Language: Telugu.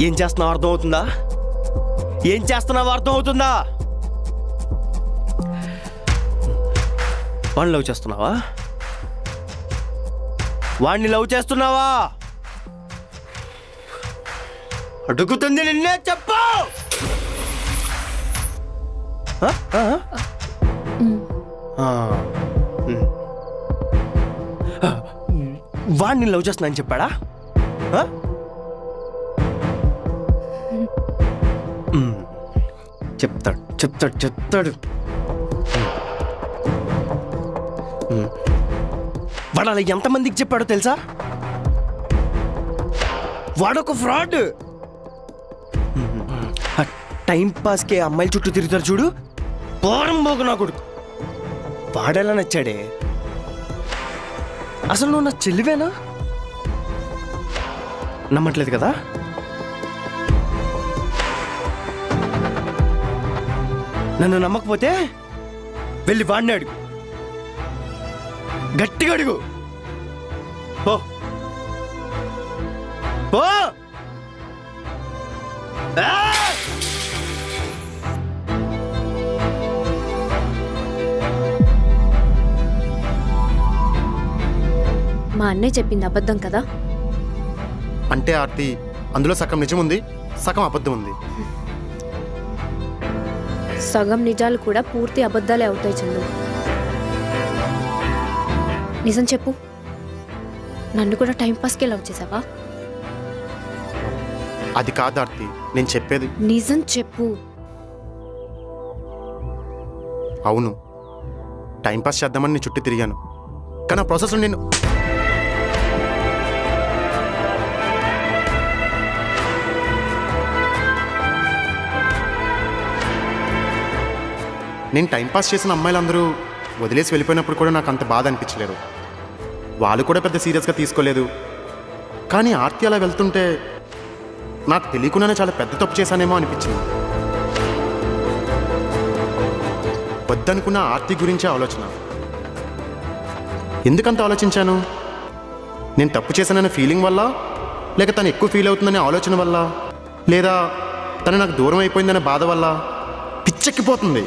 ఏం చేస్తున్నావు అర్థం అవుతుందా? ఏం చేస్తున్నావు అర్థం అవుతుందా? వాడిని లవ్ చేస్తున్నావా? వాడిని లవ్ చేస్తున్నావా? అడుగుతుంది నిన్నే, చెప్పు. వాడిని లవ్ చేస్తున్నా అని చెప్పాడా? చెప్తాడు చెప్తాడు చెప్తాడు. వాడు అలా ఎంతమందికి చెప్పాడో తెలుసా? వాడొక ఫ్రాడ్. టైం పాస్కి అమ్మాయిల చుట్టూ తిరుగుతారు చూడు, పోరం పోగు నా కొడుకు. వాడెలా నచ్చాడే? అసలు నువ్వు నా చెల్లివేనా? నమ్మట్లేదు కదా? నన్ను నమ్మకపోతే వెళ్ళి వాడిని అడుగు, గట్టిగా అడుగు. పో పో. మా అన్నయ్య చెప్పింది అబద్ధం కదా? అంటే ఆర్తి, అందులో సగం నిజం ఉంది, సగం అబద్ధం ఉంది. సగం నిజాలు కూడా పూర్తి అబద్ధాలే అవుతాయి చందు. నిజం చెప్పు, నన్ను కూడా టైంపాస్కే లవ్ చేసావా? అది కాదు ఆర్తి, నేను చెప్పేది. నిజం చెప్పు. అవును, టైంపాస్ చేద్దామని నీ చుట్టూ తిరిగాను, కానీ ఆ ప్రాసెస్లో నేను టైంపాస్ చేసిన అమ్మాయిలందరూ వదిలేసి వెళ్ళిపోయినప్పుడు కూడా నాకు అంత బాధ అనిపించలేదు. వాళ్ళు కూడా పెద్ద సీరియస్గా తీసుకోలేదు. కానీ ఆర్తి అలా వెళ్తుంటే నాకు తెలియకుండానే చాలా పెద్ద తప్పు చేశానేమో అనిపించింది. వద్దనుకున్న ఆర్తి గురించే ఆలోచన. ఎందుకంత ఆలోచించాను? నేను తప్పు చేశాననే ఫీలింగ్ వల్ల, లేక తను ఎక్కువ ఫీల్ అవుతుందనే ఆలోచన వల్ల, లేదా తను నాకు దూరం అయిపోయిందనే బాధ వల్ల పిచ్చెక్కిపోతుంది.